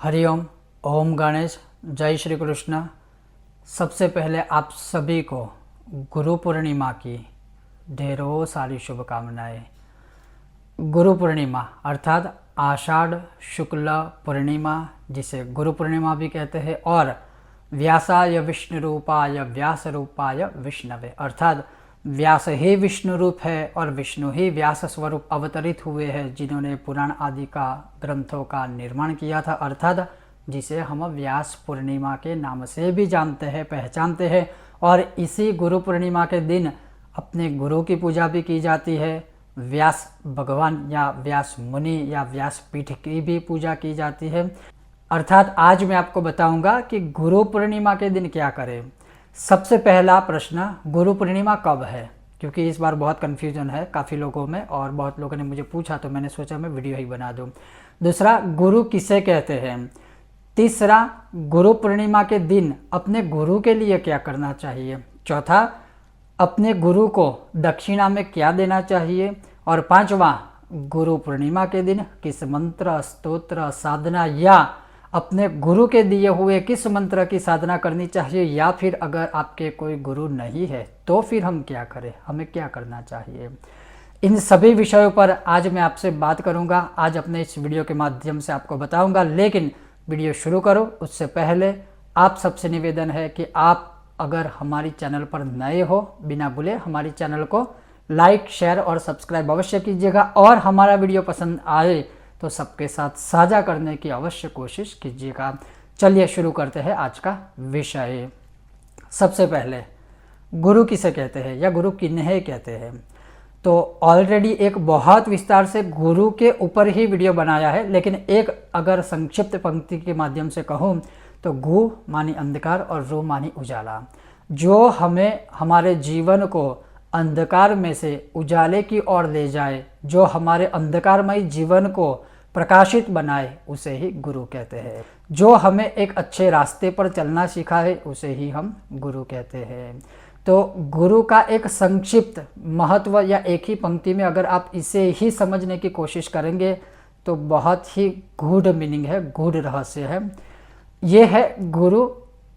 हरिओम। ओम गणेश। जय श्री कृष्ण। सबसे पहले आप सभी को गुरु पूर्णिमा की ढेरों सारी शुभकामनाएं। गुरु पूर्णिमा अर्थात आषाढ़ शुक्ल पूर्णिमा, जिसे गुरु पूर्णिमा भी कहते हैं, और व्यासाय विष्णु रूपाय व्यास रूपाय विष्णवे, अर्थात व्यास ही विष्णु रूप है और विष्णु ही व्यास स्वरूप अवतरित हुए हैं, जिन्होंने पुराण आदि का ग्रंथों का निर्माण किया था, अर्थात जिसे हम व्यास पूर्णिमा के नाम से भी जानते हैं, पहचानते हैं। और इसी गुरु पूर्णिमा के दिन अपने गुरु की पूजा भी की जाती है। व्यास भगवान या व्यास मुनि या व्यास पीठ की भी पूजा की जाती है। अर्थात आज मैं आपको बताऊंगा कि गुरु पूर्णिमा के दिन क्या करें। सबसे पहला प्रश्न, गुरु पूर्णिमा कब है? क्योंकि इस बार बहुत कन्फ्यूजन है काफ़ी लोगों में और बहुत लोगों ने मुझे पूछा, तो मैंने सोचा मैं वीडियो ही बना दूं। दूसरा, गुरु किसे कहते हैं? तीसरा, गुरु पूर्णिमा के दिन अपने गुरु के लिए क्या करना चाहिए? चौथा, अपने गुरु को दक्षिणा में क्या देना चाहिए? और पांचवा, गुरु पूर्णिमा के दिन किस मंत्र, स्तोत्र, साधना या अपने गुरु के दिए हुए किस मंत्र की साधना करनी चाहिए, या फिर अगर आपके कोई गुरु नहीं है तो फिर हम क्या करें, हमें क्या करना चाहिए? इन सभी विषयों पर आज मैं आपसे बात करूंगा। आज अपने इस वीडियो के माध्यम से आपको बताऊंगा। लेकिन वीडियो शुरू करो उससे पहले आप सबसे निवेदन है कि आप अगर हमारी चैनल पर नए हो, बिना भूले हमारी चैनल को लाइक, शेयर और सब्सक्राइब अवश्य कीजिएगा, और हमारा वीडियो पसंद आए तो सबके साथ साझा करने की अवश्य कोशिश कीजिएगा। चलिए शुरू करते हैं आज का विषय। सबसे पहले, गुरु किसे कहते हैं या गुरु किन्हें कहते हैं? तो ऑलरेडी एक बहुत विस्तार से गुरु के ऊपर ही वीडियो बनाया है, लेकिन एक अगर संक्षिप्त पंक्ति के माध्यम से कहूँ तो गु मानी अंधकार और रु मानी उजाला। जो हमें हमारे जीवन को अंधकार में से उजाले की ओर ले जाए, जो हमारे अंधकारमय जीवन को प्रकाशित बनाए, उसे ही गुरु कहते हैं। जो हमें एक अच्छे रास्ते पर चलना सिखाए, उसे ही हम गुरु कहते हैं। तो गुरु का एक संक्षिप्त महत्व या एक ही पंक्ति में अगर आप इसे ही समझने की कोशिश करेंगे तो बहुत ही गूढ़ मीनिंग है, गूढ़ रहस्य है। ये है गुरु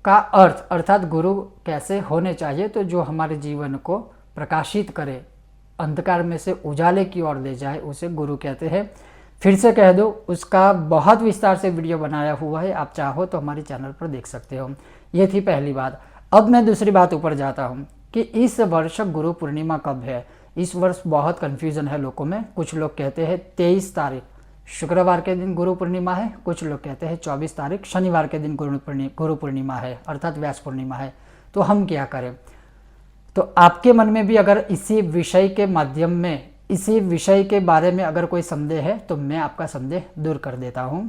का अर्थ, अर्थात गुरु कैसे होने चाहिए। तो जो हमारे जीवन को प्रकाशित करे, अंधकार में से उजाले की ओर ले जाए, उसे गुरु कहते हैं। फिर से कह दो, उसका बहुत विस्तार से वीडियो बनाया हुआ है, आप चाहो तो हमारी चैनल पर देख सकते हो। ये थी पहली बात। अब मैं दूसरी बात ऊपर जाता हूँ कि इस वर्ष गुरु पूर्णिमा कब है। इस वर्ष बहुत कन्फ्यूजन है लोगों में। कुछ लोग कहते हैं 23 तारीख शुक्रवार के दिन गुरु पूर्णिमा है, कुछ लोग कहते हैं 24 तारीख शनिवार के दिन गुरु पूर्णिमा है, अर्थात व्यास पूर्णिमा है। तो हम क्या करें? तो आपके मन में भी अगर इसी विषय के माध्यम में, इसी विषय के बारे में अगर कोई संदेह है तो मैं आपका संदेह दूर कर देता हूं।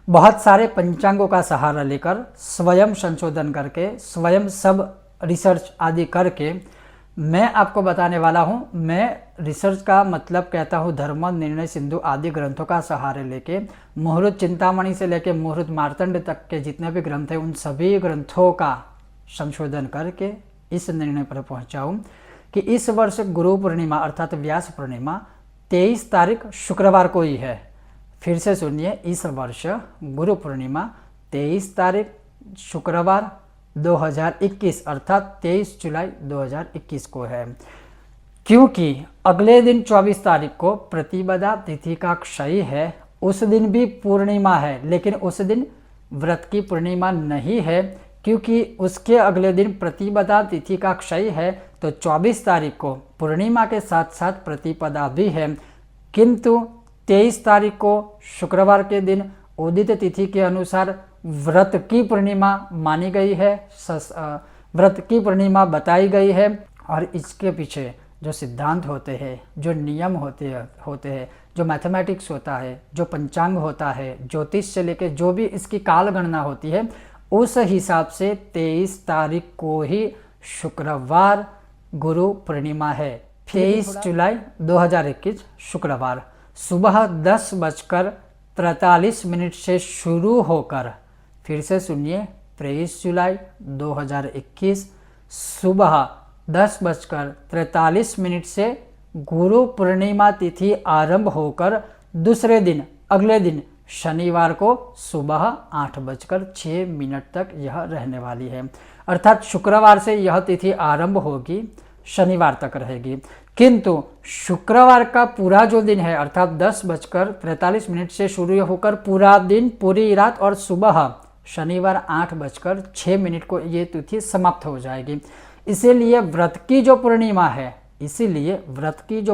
बहुत सारे पंचांगों का सहारा लेकर, स्वयं संशोधन करके, स्वयं सब रिसर्च आदि करके मैं आपको बताने वाला हूं। मैं रिसर्च का मतलब कहता हूं धर्म निर्णय सिंधु आदि ग्रंथों का सहारा लेके, मुहूर्त चिंतामणि से लेके मुहूर्त मार्तंड तक के जितने भी ग्रंथ हैं, उन सभी ग्रंथों का संशोधन करके इस निर्णय पर पहुंचाऊं कि इस वर्ष गुरु पूर्णिमा अर्थात व्यास पूर्णिमा 23 तारीख शुक्रवार को ही है। फिर से सुनिए, इस वर्ष गुरु पूर्णिमा 23 तारीख शुक्रवार 2021 अर्थात 23 जुलाई 2021 को है। क्योंकि अगले दिन 24 तारीख को प्रतिपदा तिथि का क्षय है, उस दिन भी पूर्णिमा है, लेकिन उस दिन व्रत की पूर्णिमा नहीं है, क्योंकि उसके अगले दिन प्रतिपदा तिथि का क्षय है। तो 24 तारीख को पूर्णिमा के साथ साथ प्रतिपदा भी है, किंतु 23 तारीख को शुक्रवार के दिन उदित तिथि के अनुसार व्रत की पूर्णिमा मानी गई है, व्रत की पूर्णिमा बताई गई है। और इसके पीछे जो सिद्धांत होते हैं, जो नियम होते हैं, जो मैथमेटिक्स होता है, जो पंचांग होता है, ज्योतिष से लेकर जो भी इसकी काल गणना होती है, उस हिसाब से 23 तारीख को ही शुक्रवार गुरु पूर्णिमा है। 23 जुलाई 2021 शुक्रवार सुबह 10:43 से शुरू होकर, फिर से सुनिए, 23 जुलाई 2021 सुबह 10:43 से गुरु पूर्णिमा तिथि आरंभ होकर दूसरे दिन, अगले दिन शनिवार को सुबह 8:06 तक यह रहने वाली है। अर्थात शुक्रवार से यह तिथि आरंभ होगी, शनिवार तक रहेगी। किंतु शुक्रवार का पूरा जो दिन है अर्थात 10:43 से शुरू होकर पूरा दिन, पूरी रात और सुबह शनिवार 8:06 को ये तिथि समाप्त हो जाएगी। इसीलिए व्रत की जो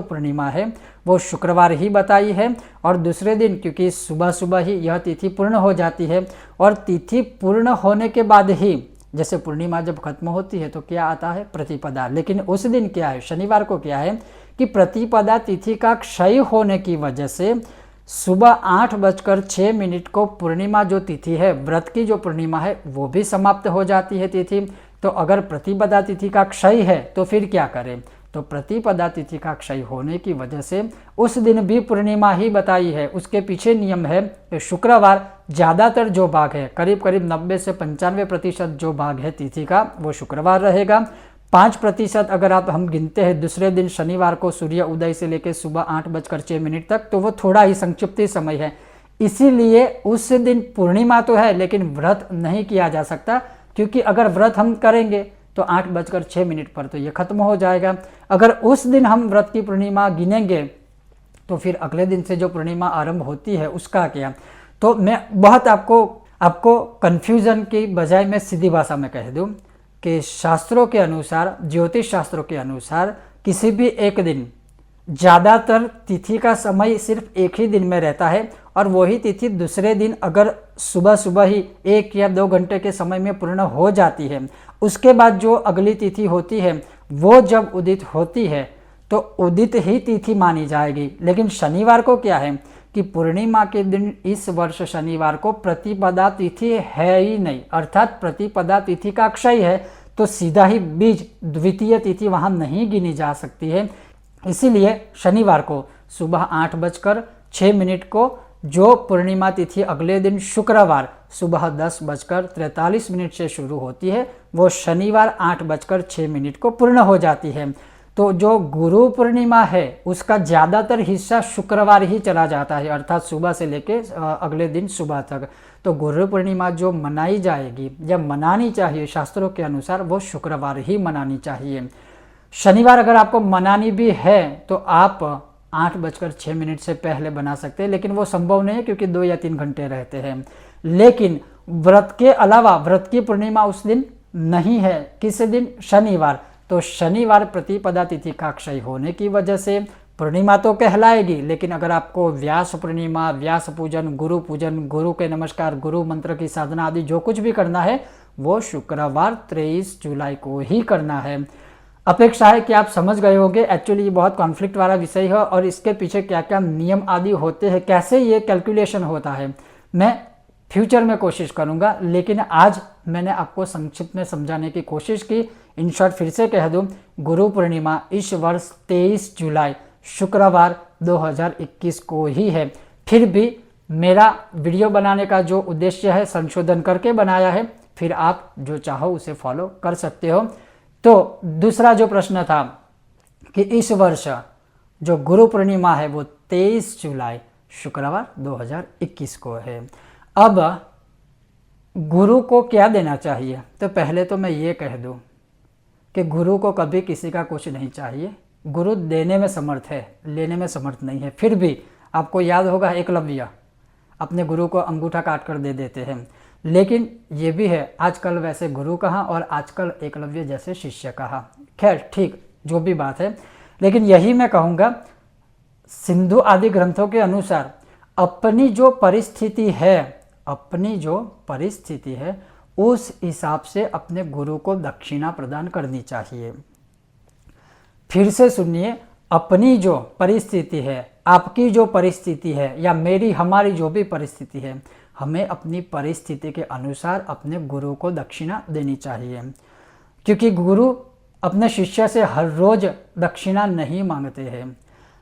पूर्णिमा है वो शुक्रवार ही बताई है। और दूसरे दिन क्योंकि सुबह सुबह ही यह तिथि पूर्ण हो जाती है, और तिथि पूर्ण होने के बाद ही, जैसे पूर्णिमा जब खत्म होती है तो क्या आता है, प्रतिपदा। लेकिन उस दिन क्या है, शनिवार को क्या है कि प्रतिपदा तिथि का क्षय होने की वजह से सुबह 8:06 को पूर्णिमा जो तिथि है, व्रत की जो पूर्णिमा है, वो भी समाप्त हो जाती है तिथि। तो अगर प्रतिपदा तिथि का क्षय है तो फिर क्या करें, तो प्रतिपदा तिथि का क्षय होने की वजह से उस दिन भी पूर्णिमा ही बताई है। उसके पीछे नियम है कि शुक्रवार ज़्यादातर जो भाग है, करीब करीब 90 से 95% जो भाग है तिथि का, वो शुक्रवार रहेगा। 5% अगर हम गिनते हैं दूसरे दिन शनिवार को सूर्य उदय से लेकर सुबह 8:06 तक, तो वो थोड़ा ही संक्षिप्त समय है। इसीलिए उस दिन पूर्णिमा तो है लेकिन व्रत नहीं किया जा सकता, क्योंकि अगर व्रत हम करेंगे तो 8:06 पर तो ये खत्म हो जाएगा। अगर उस दिन हम व्रत की पूर्णिमा गिनेंगे तो फिर अगले दिन से जो पूर्णिमा आरंभ होती है उसका क्या। तो मैं बहुत आपको कन्फ्यूज़न की बजाय मैं सीधी भाषा में कह दूं कि शास्त्रों के अनुसार, ज्योतिष शास्त्रों के अनुसार, किसी भी एक दिन, ज़्यादातर तिथि का समय सिर्फ एक ही दिन में रहता है, और वही तिथि दूसरे दिन अगर सुबह सुबह ही 1 या 2 घंटे के समय में पूर्ण हो जाती है, उसके बाद जो अगली तिथि होती है वो जब उदित होती है तो उदित ही तिथि मानी जाएगी। लेकिन शनिवार को क्या है कि पूर्णिमा के दिन इस वर्ष शनिवार को प्रतिपदा तिथि है ही नहीं, अर्थात प्रतिपदा तिथि का क्षय है, तो सीधा ही बीज द्वितीय तिथि वहाँ नहीं गिनी जा सकती है। इसीलिए शनिवार को सुबह 8:06 को जो पूर्णिमा तिथि अगले दिन शुक्रवार सुबह 10:43 से शुरू होती है, वो शनिवार 8:06 को पूर्ण हो जाती है। तो जो गुरु पूर्णिमा है उसका ज़्यादातर हिस्सा शुक्रवार ही चला जाता है, अर्थात सुबह से लेके अगले दिन सुबह तक। तो गुरु पूर्णिमा जो मनाई जाएगी या मनानी चाहिए शास्त्रों के अनुसार, वो शुक्रवार ही मनानी चाहिए। शनिवार अगर आपको मनानी भी है तो आप 8:06 से पहले बना सकते हैं, लेकिन वो संभव नहीं है क्योंकि 2 या 3 घंटे रहते हैं। लेकिन व्रत के अलावा, व्रत की पूर्णिमा उस दिन नहीं है, किस दिन, शनिवार, तो शनिवार प्रतिपदा तिथि का क्षय होने की वजह से पूर्णिमा तो कहलाएगी, लेकिन अगर आपको व्यास पूर्णिमा, व्यास पूजन, गुरु के नमस्कार, गुरु मंत्र की साधना आदि जो कुछ भी करना है वो शुक्रवार 23 जुलाई को ही करना है। अपेक्षा है कि आप समझ गए होंगे। एक्चुअली ये बहुत कॉन्फ्लिक्ट वाला विषय है और इसके पीछे क्या क्या नियम आदि होते हैं, कैसे ये कैलकुलेशन होता है, मैं फ्यूचर में कोशिश करूंगा। लेकिन आज मैंने आपको संक्षिप्त में समझाने की कोशिश की। इन शॉर्ट फिर से कह दूं, गुरु पूर्णिमा इस वर्ष 23 जुलाई शुक्रवार 2021 को ही है। फिर भी मेरा वीडियो बनाने का जो उद्देश्य है संशोधन करके बनाया है, फिर आप जो चाहो उसे फॉलो कर सकते हो। तो दूसरा जो प्रश्न था कि इस वर्ष जो गुरु पूर्णिमा है वो 23 जुलाई शुक्रवार 2021 को है। अब गुरु को क्या देना चाहिए, तो पहले तो मैं ये कह दूं कि गुरु को कभी किसी का कुछ नहीं चाहिए। गुरु देने में समर्थ है, लेने में समर्थ नहीं है। फिर भी आपको याद होगा एकलव्य अपने गुरु को अंगूठा काट कर दे देते हैं, लेकिन ये भी है आजकल वैसे गुरु कहाँ और आजकल एकलव्य जैसे शिष्य कहाँ। खैर ठीक, जो भी बात है, लेकिन यही मैं कहूँगा सिंधु आदि ग्रंथों के अनुसार अपनी जो परिस्थिति है उस हिसाब से अपने गुरु को दक्षिणा प्रदान करनी चाहिए। फिर से सुनिए, अपनी जो परिस्थिति है, आपकी जो परिस्थिति है या हमारी जो भी परिस्थिति है, हमें अपनी परिस्थिति के अनुसार अपने गुरु को दक्षिणा देनी चाहिए। क्योंकि गुरु अपने शिष्य से हर रोज दक्षिणा नहीं मांगते हैं,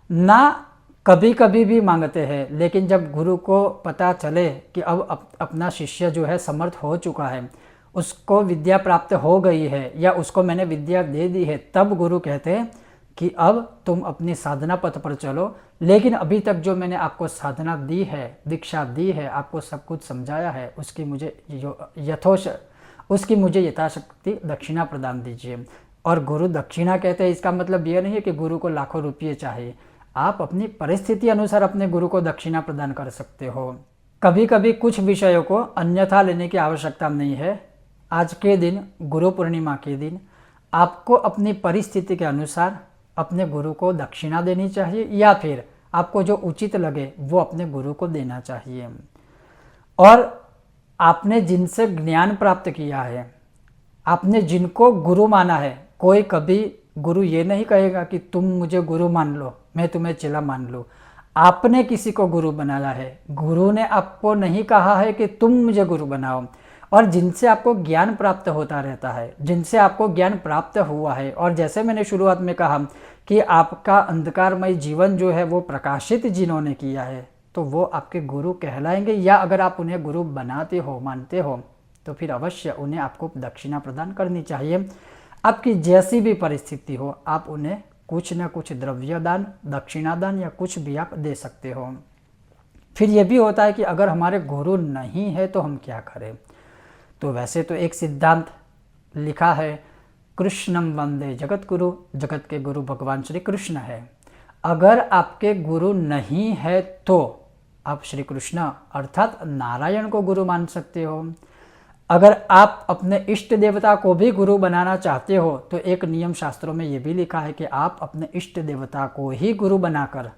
ना कभी कभी भी मांगते हैं। लेकिन जब गुरु को पता चले कि अब अपना शिष्य जो है समर्थ हो चुका है, उसको विद्या प्राप्त हो गई है या उसको मैंने विद्या दे दी है, तब गुरु कहते हैं कि अब तुम अपनी साधना पथ पर चलो, लेकिन अभी तक जो मैंने आपको साधना दी है, दीक्षा दी है, आपको सब कुछ समझाया है, उसकी मुझे यथाशक्ति दक्षिणा प्रदान दीजिए। और गुरु दक्षिणा कहते हैं, इसका मतलब यह नहीं है कि गुरु को लाखों रुपये चाहिए। आप अपनी परिस्थिति अनुसार अपने गुरु को दक्षिणा प्रदान कर सकते हो। कभी कभी कुछ विषयों को अन्यथा लेने की आवश्यकता नहीं है। आज के दिन, गुरु पूर्णिमा के दिन, आपको अपनी परिस्थिति के अनुसार अपने गुरु को दक्षिणा देनी चाहिए, या फिर आपको जो उचित लगे वो अपने गुरु को देना चाहिए। और आपने जिनसे ज्ञान प्राप्त किया है, आपने जिनको गुरु माना है, कोई कभी गुरु ये नहीं कहेगा कि तुम मुझे गुरु मान लो, मैं तुम्हें चेला मान लूँ। आपने किसी को गुरु बनाया है, गुरु ने आपको नहीं कहा है कि तुम मुझे गुरु बनाओ। और जिनसे आपको ज्ञान प्राप्त होता रहता है, जिनसे आपको ज्ञान प्राप्त हुआ है, और जैसे मैंने शुरुआत में कहा कि आपका अंधकारमय जीवन जो है वो प्रकाशित जिन्होंने किया है, तो वो आपके गुरु कहलाएंगे। या अगर आप उन्हें गुरु बनाते हो, मानते हो, तो फिर अवश्य उन्हें आपको दक्षिणा प्रदान करनी चाहिए। आपकी जैसी भी परिस्थिति हो, आप उन्हें कुछ न कुछ द्रव्य दान, दक्षिणा दान या कुछ भी आप दे सकते हो। फिर यह भी होता है कि अगर हमारे गुरु नहीं है तो हम क्या करें। तो वैसे तो एक सिद्धांत लिखा है, कृष्णम वंदे जगत गुरु, जगत के गुरु भगवान श्री कृष्ण है। अगर आपके गुरु नहीं है तो आप श्री कृष्ण अर्थात नारायण को गुरु मान सकते हो। अगर आप अपने इष्ट देवता को भी गुरु बनाना चाहते हो तो एक नियम शास्त्रों में ये भी लिखा है कि आप अपने इष्ट देवता को ही गुरु बनाकर,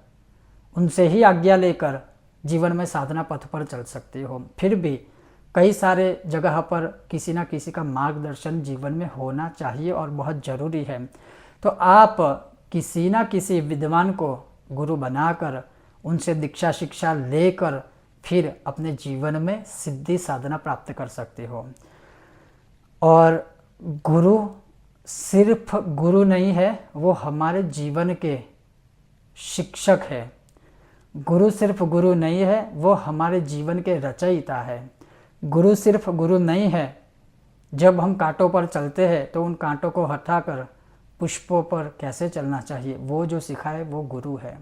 उनसे ही आज्ञा लेकर जीवन में साधना पथ पर चल सकते हो। फिर भी कई सारे जगह पर किसी न किसी का मार्गदर्शन जीवन में होना चाहिए और बहुत ज़रूरी है। तो आप किसी न किसी विद्वान को गुरु बनाकर, उनसे दीक्षा शिक्षा लेकर फिर अपने जीवन में सिद्धि साधना प्राप्त कर सकते हो। और गुरु सिर्फ गुरु नहीं है, वो हमारे जीवन के शिक्षक है। गुरु सिर्फ गुरु नहीं है, वो हमारे जीवन के रचयिता है। गुरु सिर्फ गुरु नहीं है, जब हम कांटों पर चलते हैं तो उन कांटों को हटाकर पुष्पों पर कैसे चलना चाहिए, वो जो सिखाए वो गुरु है।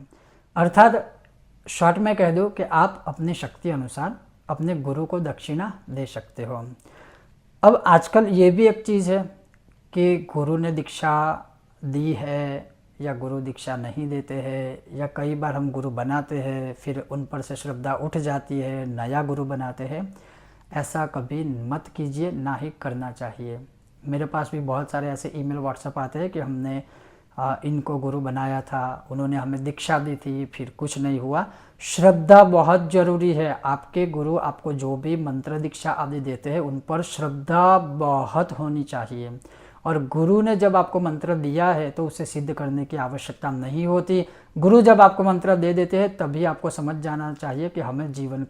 अर्थात शॉर्ट में कह दूँ कि आप अपनी शक्ति अनुसार अपने गुरु को दक्षिणा दे सकते हो। अब आजकल ये भी एक चीज़ है कि गुरु ने दीक्षा दी है या गुरु दीक्षा नहीं देते हैं, या कई बार हम गुरु बनाते हैं फिर उन पर से श्रद्धा उठ जाती है, नया गुरु बनाते हैं। ऐसा कभी मत कीजिए, ना ही करना चाहिए। मेरे पास भी बहुत सारे ऐसे ईमेल व्हाट्सएप आते हैं कि हमने इनको गुरु बनाया था, उन्होंने हमें दीक्षा दी थी, फिर कुछ नहीं हुआ। श्रद्धा बहुत ज़रूरी है। आपके गुरु आपको जो भी मंत्र दीक्षा आदि देते हैं उन पर श्रद्धा बहुत होनी चाहिए। और गुरु ने जब आपको मंत्र दिया है तो उसे सिद्ध करने की आवश्यकता नहीं होती। गुरु जब आपको मंत्र दे देते हैं तभी आपको समझ जाना चाहिए कि हमें जीवन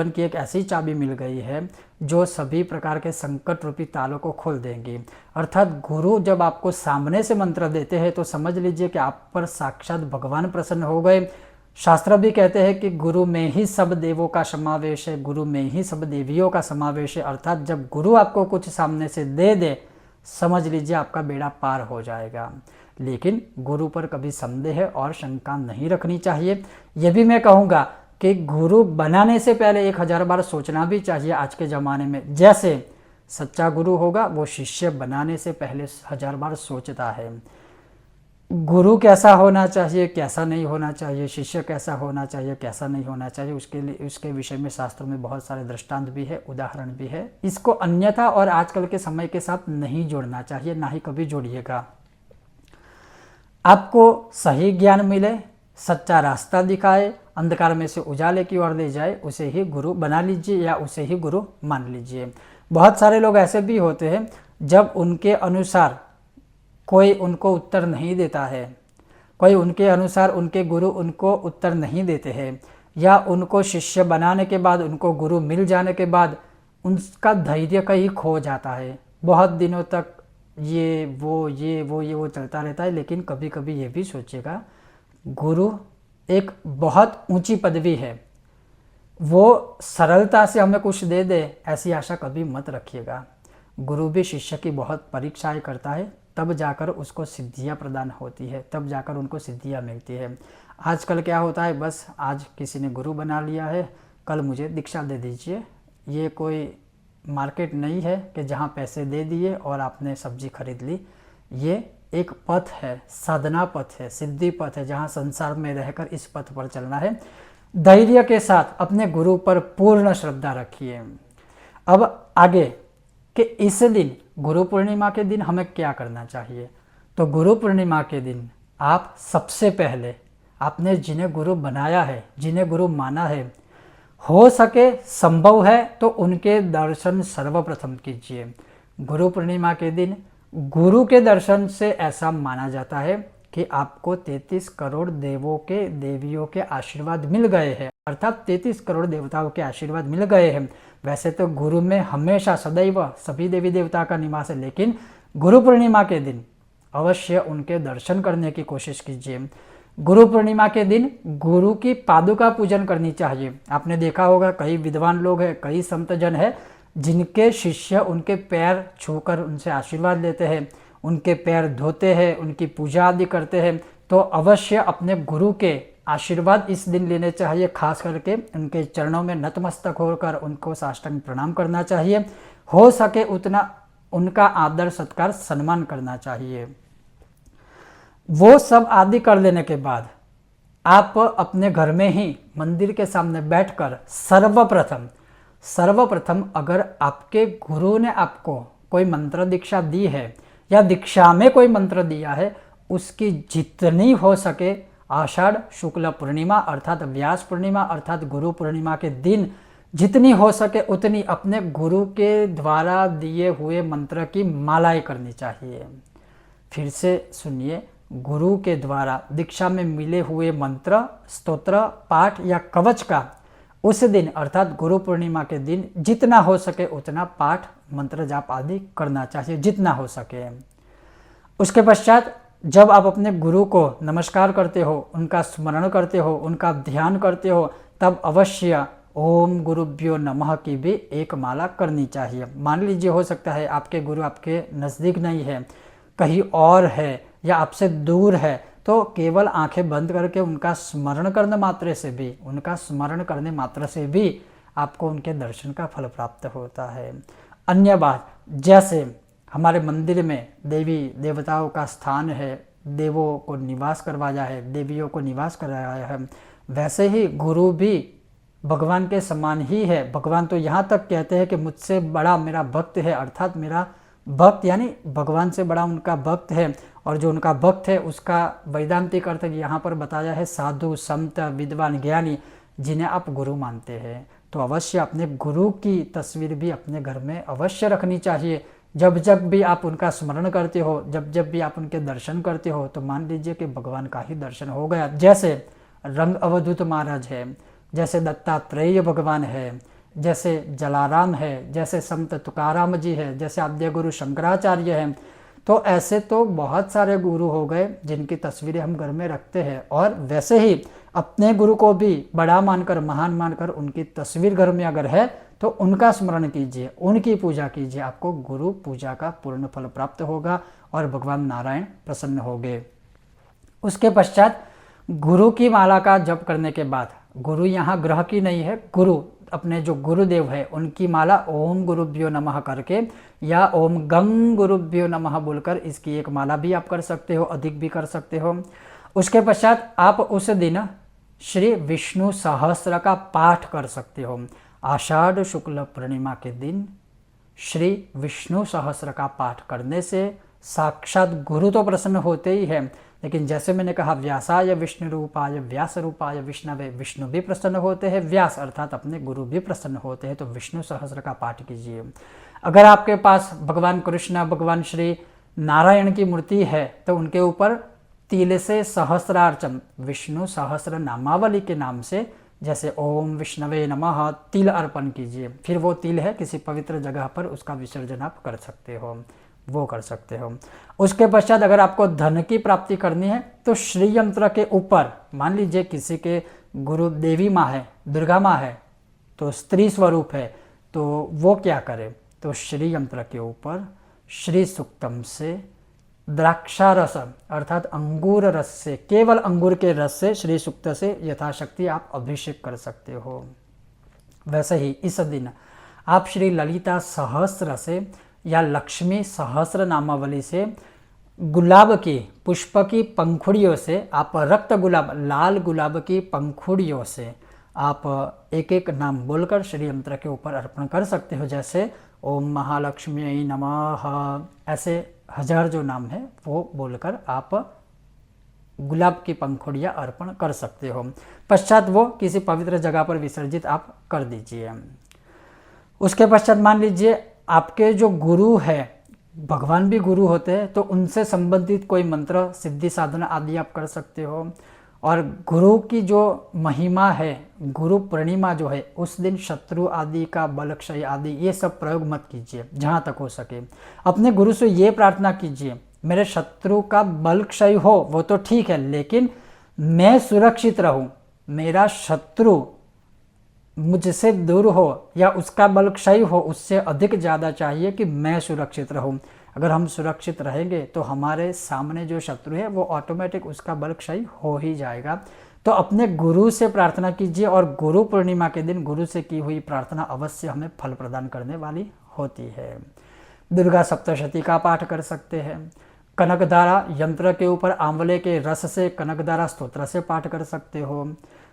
की एक ऐसी चाबी मिल गई है जो सभी प्रकार के संकट रूपी तालों को खोल देंगी। अर्थात गुरु जब आपको सामने से मंत्र देते हैं तो समझ लीजिए कि आप पर साक्षात भगवान प्रसन्न हो गए। शास्त्र भी कहते हैं कि गुरु में ही सब देवों का समावेश है, गुरु में ही सब देवियों का समावेश है। अर्थात जब गुरु आपको कुछ सामने से दे दे, समझ लीजिए आपका बेड़ा पार हो जाएगा। लेकिन गुरु पर कभी संदेह और शंका नहीं रखनी चाहिए। यह भी मैं कहूँगा कि गुरु बनाने से पहले 1000 बार सोचना भी चाहिए। आज के ज़माने में जैसे सच्चा गुरु होगा वो शिष्य बनाने से पहले 1000 बार सोचता है। गुरु कैसा होना चाहिए, कैसा नहीं होना चाहिए, शिष्य कैसा होना चाहिए, कैसा नहीं होना चाहिए, उसके विषय में शास्त्रों में बहुत सारे दृष्टांत भी है, उदाहरण भी है। इसको अन्यथा और आजकल के समय के साथ नहीं जोड़ना चाहिए, ना ही कभी जोड़िएगा। आपको सही ज्ञान मिले, सच्चा रास्ता दिखाए, अंधकार में से उजाले की ओर ले जाए, उसे ही गुरु बना लीजिए या उसे ही गुरु मान लीजिए। बहुत सारे लोग ऐसे भी होते हैं जब उनके अनुसार कोई उनको उत्तर नहीं देता है, कोई उनके अनुसार उनके गुरु उनको उत्तर नहीं देते हैं, या उनको शिष्य बनाने के बाद, उनको गुरु मिल जाने के बाद उनका धैर्य कहीं खो जाता है। बहुत दिनों तक ये वो चलता रहता है। लेकिन कभी कभी ये भी सोचिएगा, गुरु एक बहुत ऊंची पदवी है, वो सरलता से हमें कुछ दे दे ऐसी आशा कभी मत रखिएगा। गुरु भी शिष्य की बहुत परीक्षाएं करता है, तब जाकर उसको सिद्धियां प्रदान होती है, तब जाकर उनको सिद्धियां मिलती है। आजकल क्या होता है, बस आज किसी ने गुरु बना लिया है, कल मुझे दीक्षा दे दीजिए। ये कोई मार्केट नहीं है कि जहाँ पैसे दे दिए और आपने सब्जी खरीद ली। ये एक पथ है, साधना पथ है, सिद्धि पथ है, जहाँ संसार में रहकर इस पथ पर चलना है। धैर्य के साथ अपने गुरु पर पूर्ण श्रद्धा रखिए। अब आगे कि इस दिन गुरु पूर्णिमा के दिन हमें क्या करना चाहिए। तो गुरु पूर्णिमा के दिन आप सबसे पहले आपने जिन्हें गुरु बनाया है, जिन्हें गुरु माना है, हो सके संभव है तो उनके दर्शन सर्वप्रथम कीजिए। गुरु पूर्णिमा के दिन गुरु के दर्शन से ऐसा माना जाता है कि आपको 33 करोड़ देवों के देवियों के आशीर्वाद मिल गए हैं, अर्थात 33 करोड़ देवताओं के आशीर्वाद मिल गए हैं। वैसे तो गुरु में हमेशा सदैव सभी देवी देवता का निवास है, लेकिन गुरु पूर्णिमा के दिन अवश्य उनके दर्शन करने की कोशिश कीजिए। गुरु पूर्णिमा के दिन गुरु की पादुका पूजन करनी चाहिए। आपने देखा होगा कई विद्वान लोग हैं, कई संतजन हैं, जिनके शिष्य उनके पैर छूकर उनसे आशीर्वाद लेते हैं, उनके पैर धोते हैं, उनकी पूजा आदि करते हैं। तो अवश्य अपने गुरु के आशीर्वाद इस दिन लेने चाहिए, खास करके उनके चरणों में नतमस्तक होकर उनको साष्टांग प्रणाम करना चाहिए। हो सके उतना उनका आदर सत्कार सम्मान करना चाहिए। वो सब आदि कर लेने के बाद आप अपने घर में ही मंदिर के सामने बैठकर सर्वप्रथम अगर आपके गुरु ने आपको कोई मंत्र दीक्षा दी है या दीक्षा में कोई मंत्र दिया है, उसकी जितनी हो सके आषाढ़ शुक्ल पूर्णिमा अर्थात व्यास पूर्णिमा अर्थात गुरु पूर्णिमा के दिन जितनी हो सके उतनी अपने गुरु के द्वारा दिए हुए मंत्र की मालाएं करनी चाहिए। फिर से सुनिए, गुरु के द्वारा दीक्षा में मिले हुए मंत्र, स्तोत्र, पाठ या कवच का उस दिन अर्थात गुरु पूर्णिमा के दिन जितना हो सके उतना पाठ, मंत्र जाप आदि करना चाहिए, जितना हो सके। उसके पश्चात जब आप अपने गुरु को नमस्कार करते हो, उनका स्मरण करते हो, उनका ध्यान करते हो, तब अवश्य ओम गुरुभ्यो नमः की भी एक माला करनी चाहिए। मान लीजिए हो सकता है आपके गुरु आपके नज़दीक नहीं है, कहीं और है या आपसे दूर है, तो केवल आंखें बंद करके उनका स्मरण करने मात्र से भी आपको उनके दर्शन का फल प्राप्त होता है। अन्य बात, जैसे हमारे मंदिर में देवी देवताओं का स्थान है, देवों को निवास करवाया है, देवियों को निवास कराया है, वैसे ही गुरु भी भगवान के समान ही है। भगवान तो यहाँ तक कहते हैं कि मुझसे बड़ा मेरा भक्त है, अर्थात मेरा भक्त यानी भगवान से बड़ा उनका भक्त है। और जो उनका भक्त है उसका वैदांतिक अर्थ यहाँ पर बताया है साधु, संत, विद्वान, ज्ञानी, जिन्हें आप गुरु मानते हैं। तो अवश्य अपने गुरु की तस्वीर भी अपने घर में अवश्य रखनी चाहिए। जब जब भी आप उनका स्मरण करते हो, जब जब भी आप उनके दर्शन करते हो, तो मान लीजिए कि भगवान का ही दर्शन हो गया। जैसे रंग अवधूत महाराज है, जैसे दत्तात्रेय भगवान है, जैसे जलाराम है, जैसे संत तुकाराम जी है, जैसे आद्य गुरु शंकराचार्य हैं। तो ऐसे तो बहुत सारे गुरु हो गए जिनकी तस्वीरें हम घर में रखते हैं। और वैसे ही अपने गुरु को भी बड़ा मानकर, महान मानकर उनकी तस्वीर घर में अगर है तो उनका स्मरण कीजिए, उनकी पूजा कीजिए। आपको गुरु पूजा का पूर्ण फल प्राप्त होगा और भगवान नारायण प्रसन्न होंगे। उसके पश्चात गुरु की माला का जप करने के बाद, गुरु यहाँ ग्रह की नहीं है, गुरु अपने जो गुरुदेव है उनकी माला ओम गुरुभ्यो नमः करके या ओम गंग गुरुभ्यो नमः बोलकर इसकी एक माला भी आप कर सकते हो, अधिक भी कर सकते हो। उसके पश्चात आप उस दिन श्री विष्णु सहस्त्र का पाठ कर सकते हो। आषाढ़ शुक्ल पूर्णिमा के दिन श्री विष्णु सहस्त्र का पाठ करने से साक्षात गुरु तो प्रसन्न होते ही है, लेकिन जैसे मैंने कहा व्यासाय विष्णु रूपाय व्यास रूपाय विष्णवे, विष्णु भी प्रसन्न होते हैं, व्यास अर्थात अपने गुरु भी प्रसन्न होते हैं। तो विष्णु सहस्त्र का पाठ कीजिए। अगर आपके पास भगवान कृष्ण, भगवान श्री नारायण की मूर्ति है तो उनके ऊपर तिल से सहस्रार्चन, विष्णु सहस्र नामावली के नाम से, जैसे ओम विष्णवे नमः, तिल अर्पण कीजिए। फिर वो तिल है किसी पवित्र जगह पर उसका विसर्जन आप कर सकते हो, वो कर सकते हो। उसके पश्चात अगर आपको धन की प्राप्ति करनी है तो श्री यंत्र के ऊपर, मान लीजिए किसी के गुरु देवी माँ है, दुर्गा माँ है, तो स्त्री स्वरूप है, तो वो क्या करे, तो श्री यंत्र के ऊपर श्री सूक्तम से द्राक्षारस अर्थात अंगूर रस से, केवल अंगूर के रस से श्री सूक्त से यथाशक्ति आप अभिषेक कर सकते हो। वैसे ही इस दिन आप श्री ललिता सहस्त्र से या लक्ष्मी सहस्त्र नामावली से गुलाब की पुष्प की पंखुड़ियों से, आप रक्त गुलाब लाल गुलाब की पंखुड़ियों से आप एक एक नाम बोलकर श्री यंत्र के ऊपर अर्पण कर सकते हो। जैसे ओम महालक्ष्मी नमः, ऐसे 1000 जो नाम है वो बोलकर आप गुलाब की पंखुड़ियाँ अर्पण कर सकते हो। पश्चात वो किसी पवित्र जगह पर विसर्जित आप कर दीजिए। उसके पश्चात मान लीजिए आपके जो गुरु है, भगवान भी गुरु होते हैं, तो उनसे संबंधित कोई मंत्र सिद्धि साधना आदि आप कर सकते हो। और गुरु की जो महिमा है, गुरु पूर्णिमा जो है, उस दिन शत्रु आदि का बल क्षय आदि ये सब प्रयोग मत कीजिए जहाँ तक हो सके। अपने गुरु से ये प्रार्थना कीजिए मेरे शत्रु का बल क्षय हो वो तो ठीक है, लेकिन मैं सुरक्षित रहूं, मेरा शत्रु मुझसे दूर हो या उसका बल क्षय हो, उससे अधिक ज़्यादा चाहिए कि मैं सुरक्षित रहूं। अगर हम सुरक्षित रहेंगे तो हमारे सामने जो शत्रु है वो ऑटोमेटिक उसका बल क्षय हो ही जाएगा। तो अपने गुरु से प्रार्थना कीजिए और गुरु पूर्णिमा के दिन गुरु से की हुई प्रार्थना अवश्य हमें फल प्रदान करने वाली होती है। दुर्गा सप्तशती का पाठ कर सकते हैं। कनकधारा यंत्र के ऊपर आंवले के रस से कनकधारा स्तोत्र से पाठ कर सकते हो,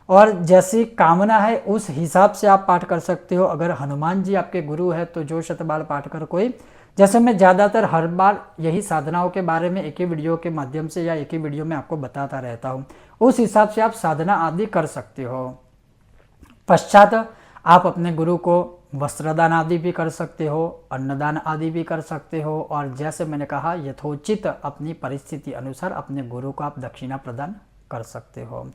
और जैसी कामना है उस हिसाब से आप पाठ कर सकते हो। अगर हनुमान जी आपके गुरु है तो जो शतबार पाठ कर कोई, जैसे मैं ज़्यादातर हर बार यही साधनाओं के बारे में एक ही वीडियो के माध्यम से या एक ही वीडियो में आपको बताता रहता हूँ, उस हिसाब से आप साधना आदि कर सकते हो। पश्चात आप अपने गुरु को वस्त्रदान आदि भी कर सकते हो, अन्नदान आदि भी कर सकते हो, और जैसे मैंने कहा यथोचित अपनी परिस्थिति अनुसार अपने गुरु को आप दक्षिणा प्रदान कर सकते हो।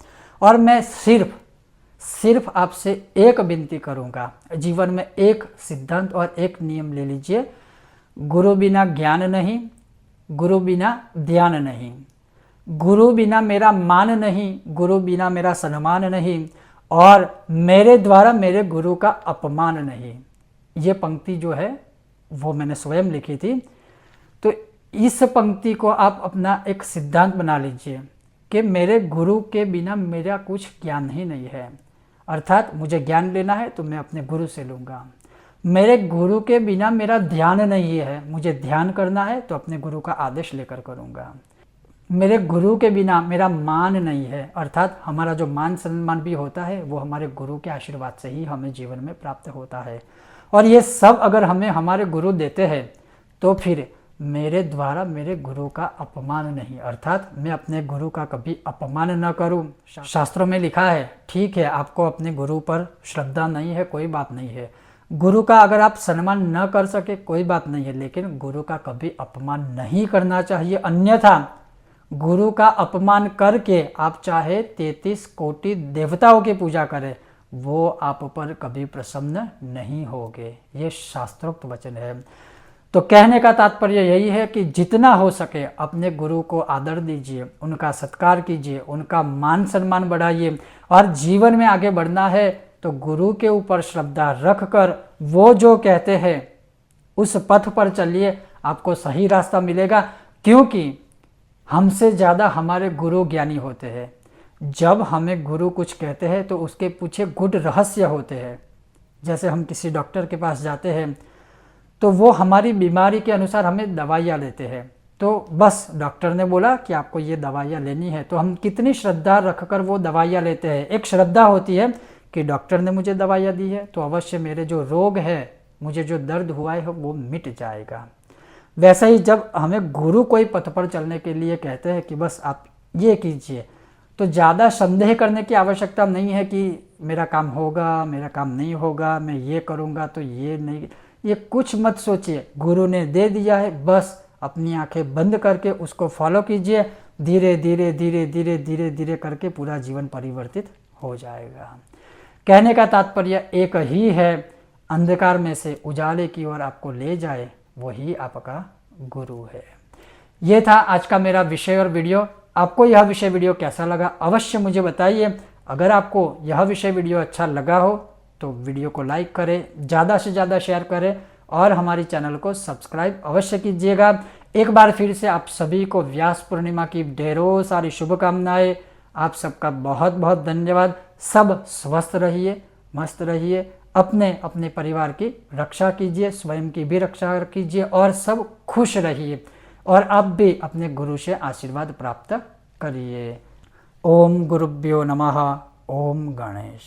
और मैं सिर्फ आपसे एक विनती करूंगा, जीवन में एक सिद्धांत और एक नियम ले लीजिए, गुरु बिना ज्ञान नहीं, गुरु बिना ध्यान नहीं, गुरु बिना मेरा मान नहीं, गुरु बिना मेरा सम्मान नहीं, और मेरे द्वारा मेरे गुरु का अपमान नहीं। ये पंक्ति जो है वो मैंने स्वयं लिखी थी। तो इस पंक्ति को आप अपना एक सिद्धांत बना लीजिए कि मेरे गुरु के बिना मेरा कुछ ज्ञान ही नहीं है। अर्थात मुझे ज्ञान लेना है तो मैं अपने गुरु से लूँगा। मेरे गुरु के बिना मेरा ध्यान नहीं है, मुझे ध्यान करना है तो अपने गुरु का आदेश लेकर करूँगा। मेरे गुरु के बिना मेरा मान नहीं है, अर्थात हमारा जो मान सम्मान भी होता है वो हमारे गुरु के आशीर्वाद से ही हमें जीवन में प्राप्त होता है। और ये सब अगर हमें हमारे गुरु देते हैं तो फिर मेरे द्वारा मेरे गुरु का अपमान नहीं, अर्थात मैं अपने गुरु का कभी अपमान न करूं। शास्त्रों में लिखा है, ठीक है आपको अपने गुरु पर श्रद्धा नहीं है, कोई बात नहीं है, गुरु का अगर आप सम्मान न कर सके कोई बात नहीं है, लेकिन गुरु का कभी अपमान नहीं करना चाहिए। अन्यथा गुरु का अपमान करके आप चाहे 33 कोटि देवताओं की पूजा करें, वो आप पर कभी प्रसन्न नहीं होंगे। ये शास्त्रोक्त वचन है। तो कहने का तात्पर्य यही है कि जितना हो सके अपने गुरु को आदर दीजिए, उनका सत्कार कीजिए, उनका मान सम्मान बढ़ाइए, और जीवन में आगे बढ़ना है तो गुरु के ऊपर श्रद्धा रखकर वो जो कहते हैं उस पथ पर चलिए, आपको सही रास्ता मिलेगा। क्योंकि हमसे ज़्यादा हमारे गुरु ज्ञानी होते हैं। जब हमें गुरु कुछ कहते हैं तो उसके पीछे गूढ़ रहस्य होते हैं। जैसे हम किसी डॉक्टर के पास जाते हैं तो वो हमारी बीमारी के अनुसार हमें दवाइयाँ देते हैं, तो बस डॉक्टर ने बोला कि आपको ये दवाइयाँ लेनी है, तो हम कितनी श्रद्धा रखकर वो दवाइयाँ लेते हैं। एक श्रद्धा होती है कि डॉक्टर ने मुझे दवाइयाँ दी है तो अवश्य मेरे जो रोग है, मुझे जो दर्द हुआ है वो मिट जाएगा। वैसे ही जब हमें गुरु कोई पथ पर चलने के लिए कहते हैं कि बस आप ये कीजिए, तो ज़्यादा संदेह करने की आवश्यकता नहीं है कि मेरा काम होगा, मेरा काम नहीं होगा, मैं ये करूँगा तो ये नहीं, ये कुछ मत सोचिए। गुरु ने दे दिया है, बस अपनी आंखें बंद करके उसको फॉलो कीजिए। धीरे धीरे धीरे धीरे धीरे धीरे करके पूरा जीवन परिवर्तित हो जाएगा। कहने का तात्पर्य एक ही है, अंधकार में से उजाले की ओर आपको ले जाए वही आपका गुरु है। ये था आज का मेरा विषय और वीडियो। आपको यह विषय वीडियो कैसा लगा अवश्य मुझे बताइए। अगर आपको यह विषय वीडियो अच्छा लगा हो तो वीडियो को लाइक करें, ज़्यादा से ज़्यादा शेयर करें और हमारी चैनल को सब्सक्राइब अवश्य कीजिएगा। एक बार फिर से आप सभी को व्यास पूर्णिमा की ढेरों सारी शुभकामनाएं। आप सबका बहुत बहुत धन्यवाद। सब स्वस्थ रहिए, मस्त रहिए, अपने अपने परिवार की रक्षा कीजिए, स्वयं की भी रक्षा कीजिए और सब खुश रहिए। और आप भी अपने गुरु से आशीर्वाद प्राप्त करिए। ओम गुरुभ्यो नमः। ओम गणेश।